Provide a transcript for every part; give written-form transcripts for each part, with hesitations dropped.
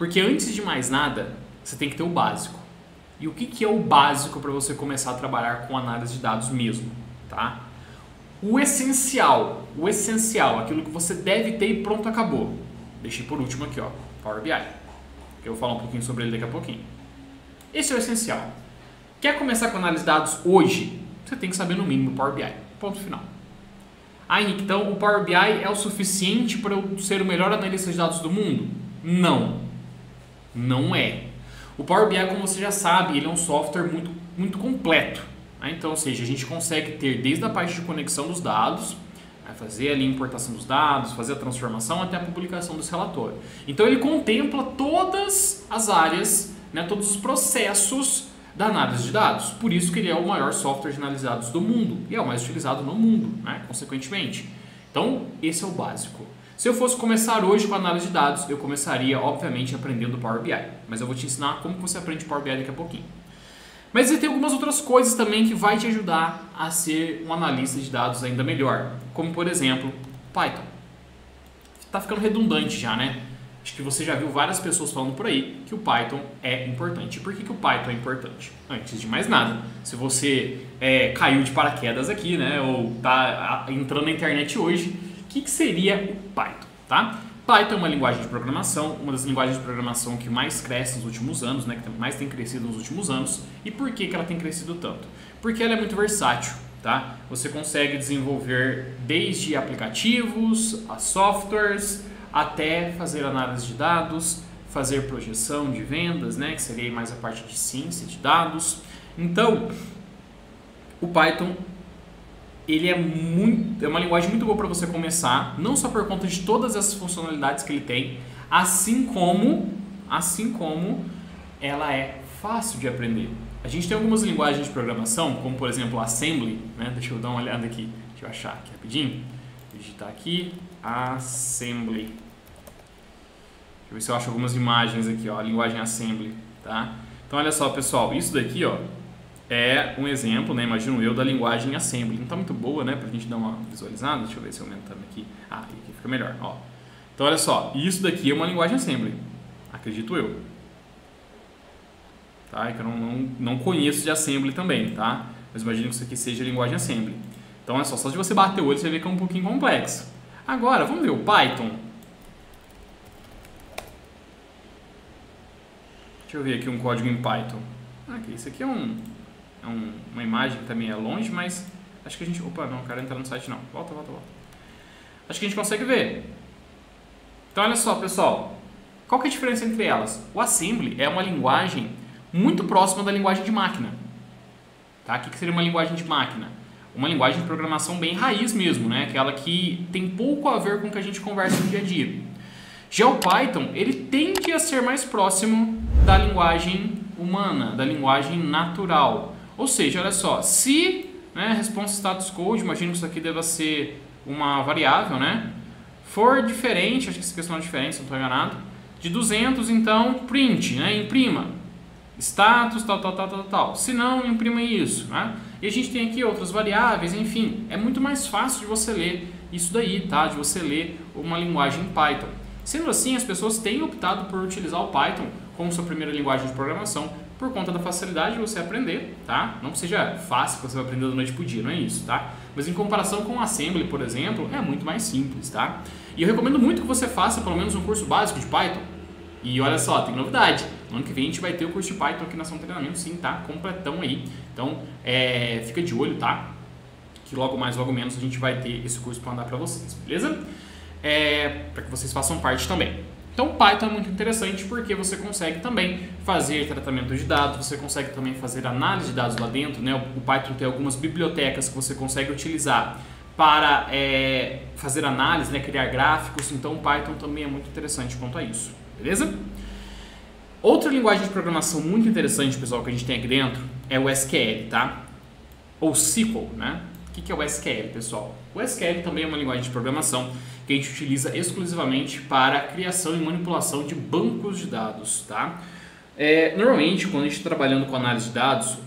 Porque antes de mais nada, você tem que ter o básico. E o que é o básico para você começar a trabalhar com análise de dados mesmo, tá? O essencial, aquilo que você deve ter e pronto, acabou. Deixei por último aqui, ó, Power BI. Que eu vou falar um pouquinho sobre ele daqui a pouquinho. Esse é o essencial. Quer começar com análise de dados hoje? Você tem que saber no mínimo Power BI. Ponto final. Ah, Henrique, então o Power BI é o suficiente para eu ser o melhor analista de dados do mundo? Não. Não é. O Power BI, como você já sabe, ele é um software muito completo. Então, ou seja, a gente consegue ter desde a parte de conexão dos dados, fazer ali a importação dos dados, fazer a transformação até a publicação desse relatório. Então ele contempla todas as áreas, né, todos os processos da análise de dados. Por isso que ele é o maior software de análise de dados do mundo e é o mais utilizado no mundo, né, consequentemente. Então esse é o básico. Se eu fosse começar hoje com a análise de dados, eu começaria, obviamente, aprendendo Power BI. Mas eu vou te ensinar como você aprende Power BI daqui a pouquinho. Mas tem algumas outras coisas também que vai te ajudar a ser um analista de dados ainda melhor. Como, por exemplo, Python. Tá ficando redundante já, né? Acho que você já viu várias pessoas falando por aí que o Python é importante. E por que o Python é importante? Antes de mais nada, se você caiu de paraquedas aqui, né? Ou tá entrando na internet hoje, o que seria o Python, tá? Python é uma linguagem de programação, uma das linguagens de programação que mais cresce nos últimos anos, né, que mais tem crescido nos últimos anos. E por que ela tem crescido tanto? Porque ela é muito versátil, tá? Você consegue desenvolver desde aplicativos, a softwares, até fazer análise de dados, fazer projeção de vendas, né, que seria mais a parte de ciência de dados. Então, o Python ele é uma linguagem muito boa para você começar, não só por conta de todas essas funcionalidades que ele tem, assim como ela é fácil de aprender. A gente tem algumas linguagens de programação, como por exemplo Assembly, né? Deixa eu dar uma olhada aqui, deixa eu achar aqui rapidinho, digitar aqui, Assembly. Deixa eu ver se eu acho algumas imagens aqui, ó, a linguagem Assembly, tá? Então olha só, pessoal, isso daqui, ó, é um exemplo, né, imagino eu, da linguagem Assembly. Não está muito boa, né, para a gente dar uma visualizada. Deixa eu ver se aumentando aqui. Ah, aqui fica melhor. Ó. Então, olha só, isso daqui é uma linguagem Assembly, acredito eu. Tá? É que eu não conheço de Assembly também, tá? Mas imagino que isso aqui seja a linguagem Assembly. Então, olha só de você bater o olho, você vai ver que é um pouquinho complexo. Agora, vamos ver o Python. Deixa eu ver aqui um código em Python. Ok, isso aqui é uma imagem que também é longe, mas acho que a gente... Opa, não quero entrar no site não. Volta. Acho que a gente consegue ver. Então, olha só, pessoal. Qual que é a diferença entre elas? O Assembly é uma linguagem muito próxima da linguagem de máquina. Tá? O que seria uma linguagem de máquina? Uma linguagem de programação bem raiz mesmo, né? Aquela que tem pouco a ver com o que a gente conversa no dia a dia. Já o Python, ele tende a ser mais próximo da linguagem humana, da linguagem natural. Ou seja, olha só, se, né, response status code, imagino que isso aqui deva ser uma variável, né, for diferente, acho que essa questão é diferente, se não estou enganado, de 200, então, print, né, imprima, status, tal. Se não, imprima isso, né, e a gente tem aqui outras variáveis, enfim, é muito mais fácil de você ler isso daí, tá, de você ler uma linguagem Python. Sendo assim, as pessoas têm optado por utilizar o Python como sua primeira linguagem de programação, por conta da facilidade de você aprender, tá? Não que seja fácil que você vai aprender da noite pro dia, não é isso, tá? Mas em comparação com o Assembly, por exemplo, é muito mais simples, tá? E eu recomendo muito que você faça pelo menos um curso básico de Python. E olha só, tem novidade. No ano que vem a gente vai ter o curso de Python aqui na Ação Treinamento, sim, tá? Completão aí. Então, fica de olho, tá? Que logo mais, logo menos a gente vai ter esse curso para mandar para vocês, beleza? Para que vocês façam parte também. Então, o Python é muito interessante porque você consegue também fazer tratamento de dados, você consegue também fazer análise de dados lá dentro, né? O Python tem algumas bibliotecas que você consegue utilizar para fazer análise, né? Criar gráficos, então o Python também é muito interessante quanto a isso, beleza? Outra linguagem de programação muito interessante, pessoal, que a gente tem aqui dentro é o SQL, tá? Ou SQL, né? O que é o SQL, pessoal? O SQL também é uma linguagem de programação que a gente utiliza exclusivamente para a criação e manipulação de bancos de dados, tá? Normalmente, quando a gente está trabalhando com análise de dados,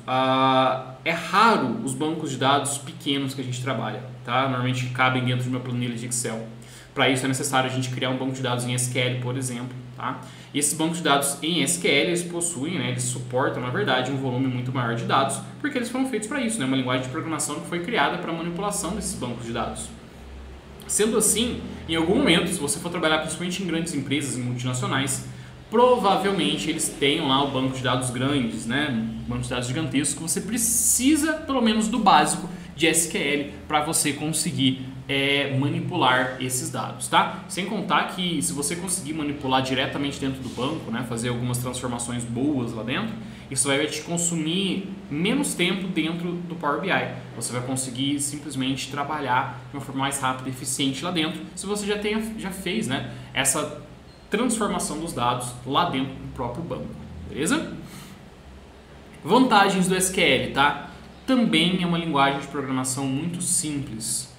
é raro os bancos de dados pequenos que a gente trabalha, tá? Normalmente cabem dentro de uma planilha de Excel. Para isso é necessário a gente criar um banco de dados em SQL, por exemplo. Tá? E esses bancos de dados em SQL, eles possuem, né, eles suportam, na verdade, um volume muito maior de dados, porque eles foram feitos para isso, né, uma linguagem de programação que foi criada para manipulação desses bancos de dados. Sendo assim, em algum momento, se você for trabalhar principalmente em grandes empresas, em multinacionais, provavelmente eles tenham lá o banco de dados grandes, né, um banco de dados gigantesco, que você precisa, pelo menos, do básico de SQL para você conseguir manipular esses dados, tá? Sem contar que se você conseguir manipular diretamente dentro do banco, né, fazer algumas transformações boas lá dentro, isso vai te consumir menos tempo dentro do Power BI. Você vai conseguir simplesmente trabalhar de uma forma mais rápida e eficiente lá dentro, se você já fez, né, essa transformação dos dados lá dentro do próprio banco, beleza? Vantagens do SQL, tá? Também é uma linguagem de programação muito simples.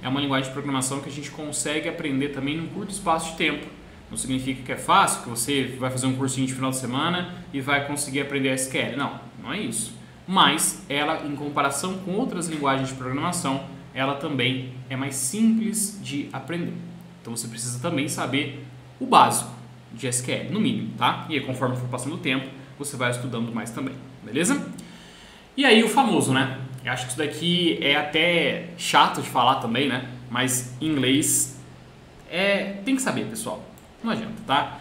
É uma linguagem de programação que a gente consegue aprender também num curto espaço de tempo. Não significa que é fácil, que você vai fazer um cursinho de final de semana e vai conseguir aprender SQL. Não, não é isso. Mas ela, em comparação com outras linguagens de programação, ela também é mais simples de aprender. Então você precisa também saber o básico de SQL, no mínimo, tá? E aí, conforme for passando o tempo, você vai estudando mais também, beleza? E aí o famoso, né? Eu acho que isso daqui é até chato de falar também, né? Mas inglês tem que saber, pessoal. Não adianta, tá?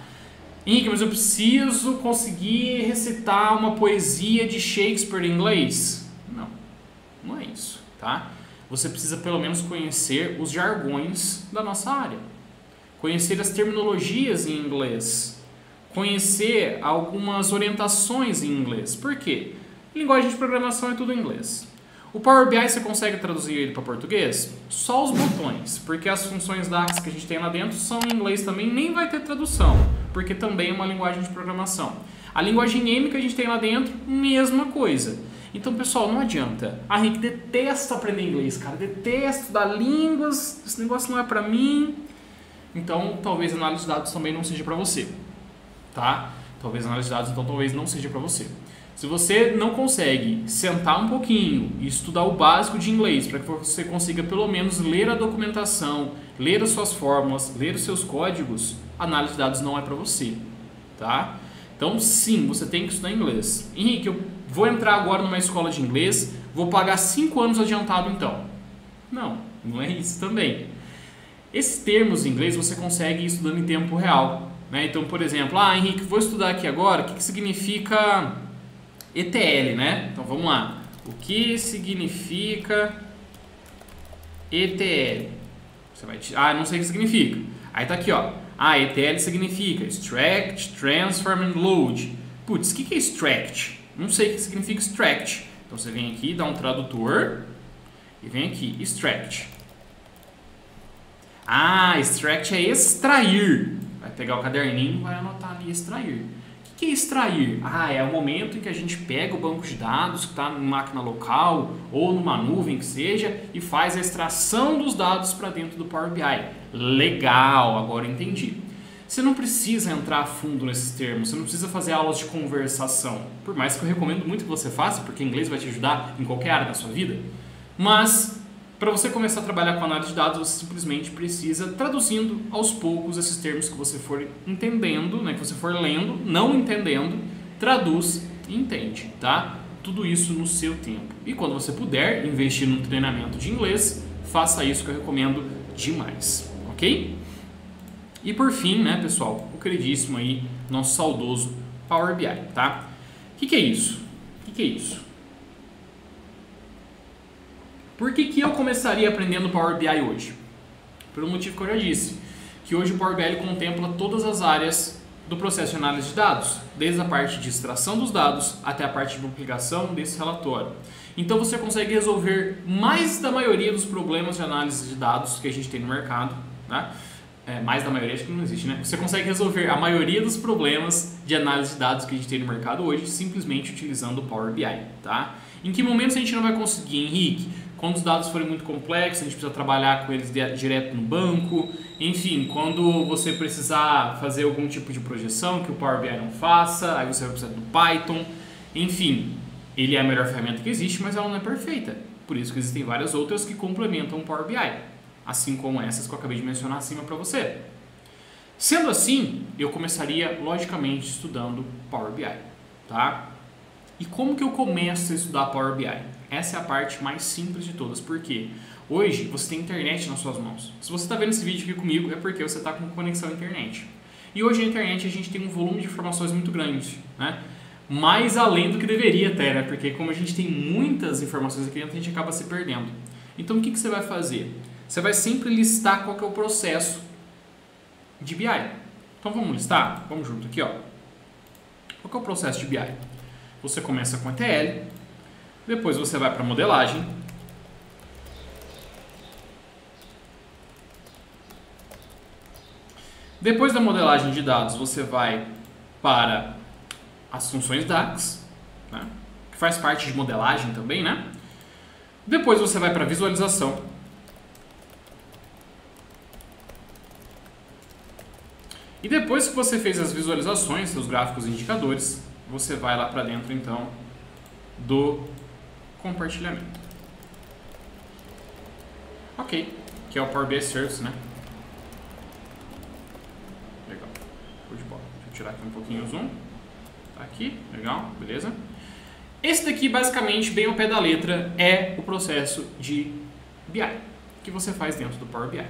Henrique, mas eu preciso conseguir recitar uma poesia de Shakespeare em inglês? Não, não é isso, tá? Você precisa pelo menos conhecer os jargões da nossa área. Conhecer as terminologias em inglês. Conhecer algumas orientações em inglês. Por quê? Linguagem de programação é tudo em inglês. O Power BI você consegue traduzir ele para português? Só os botões, porque as funções DAX que a gente tem lá dentro são em inglês também, nem vai ter tradução, porque também é uma linguagem de programação. A linguagem M que a gente tem lá dentro, mesma coisa. Então, pessoal, não adianta. A Henrique detesta aprender inglês, cara, detesto estudar línguas, esse negócio não é para mim. Então, talvez análise de dados também não seja para você, tá? Talvez análise de dados, então, talvez não seja para você. Se você não consegue sentar um pouquinho e estudar o básico de inglês para que você consiga pelo menos ler a documentação, ler as suas fórmulas, ler os seus códigos, análise de dados não é para você, tá? Então sim, você tem que estudar inglês. Henrique, eu vou entrar agora numa escola de inglês, vou pagar 5 anos adiantado então. Não, não é isso também. Esses termos em inglês você consegue ir estudando em tempo real, né? Então, por exemplo, Henrique, vou estudar aqui agora, o que significa ETL, né? Então vamos lá. O que significa ETL? Você vai não sei o que significa. Aí tá aqui, ó. ETL significa Extract, Transform and Load. Putz, o que é Extract? Não sei o que significa Extract. Então você vem aqui, dá um tradutor e vem aqui, Extract. Extract é extrair. Vai pegar o caderninho e vai anotar ali, extrair. O que é extrair? É o momento em que a gente pega o banco de dados que está em máquina local ou numa nuvem que seja e faz a extração dos dados para dentro do Power BI. Legal, agora entendi. Você não precisa entrar a fundo nesses termos, você não precisa fazer aulas de conversação, por mais que eu recomendo muito que você faça, porque inglês vai te ajudar em qualquer área da sua vida, mas para você começar a trabalhar com análise de dados, você simplesmente precisa traduzindo aos poucos esses termos que você for entendendo, né, que você for lendo, não entendendo, traduz e entende, tá? Tudo isso no seu tempo. E quando você puder investir num treinamento de inglês, faça isso que eu recomendo demais, ok? E por fim, né, pessoal, o queridíssimo aí, nosso saudoso Power BI, tá? O que é isso? O que é isso? Por que eu começaria aprendendo Power BI hoje? Pelo motivo que eu já disse, que hoje o Power BI contempla todas as áreas do processo de análise de dados, desde a parte de extração dos dados até a parte de publicação desse relatório. Então você consegue resolver mais da maioria dos problemas de análise de dados que a gente tem no mercado, né? Mais da maioria, acho que não existe, né? Você consegue resolver a maioria dos problemas de análise de dados que a gente tem no mercado hoje simplesmente utilizando o Power BI, tá? Em que momentos a gente não vai conseguir, Henrique? Quando os dados forem muito complexos, a gente precisa trabalhar com eles direto no banco. Enfim, quando você precisar fazer algum tipo de projeção que o Power BI não faça, aí você vai precisar do Python. Enfim, ele é a melhor ferramenta que existe, mas ela não é perfeita. Por isso que existem várias outras que complementam o Power BI. assim como essas que eu acabei de mencionar acima para você. Sendo assim, eu começaria logicamente estudando Power BI, tá? E como que eu começo a estudar Power BI? Essa é a parte mais simples de todas, porque hoje você tem internet nas suas mãos. Se você está vendo esse vídeo aqui comigo, é porque você está com conexão à internet. E hoje na internet a gente tem um volume de informações muito grande, né? Mais além do que deveria até, né? Porque como a gente tem muitas informações aqui dentro, a gente acaba se perdendo. Então o que você vai fazer? Você vai sempre listar qual que é o processo de BI. Então vamos listar? Vamos junto aqui, ó. Qual que é o processo de BI? Você começa com ETL, depois você vai para modelagem, depois da modelagem de dados você vai para as funções DAX, né? Que faz parte de modelagem também, né? Depois você vai para visualização. E depois que você fez as visualizações, seus gráficos e indicadores, você vai lá para dentro então do compartilhamento. Ok, que é o Power BI Service, né? Legal, show de bola. Deixa eu tirar aqui um pouquinho o zoom. Tá aqui, legal, beleza? Esse daqui, basicamente, bem ao pé da letra, é o processo de BI que você faz dentro do Power BI.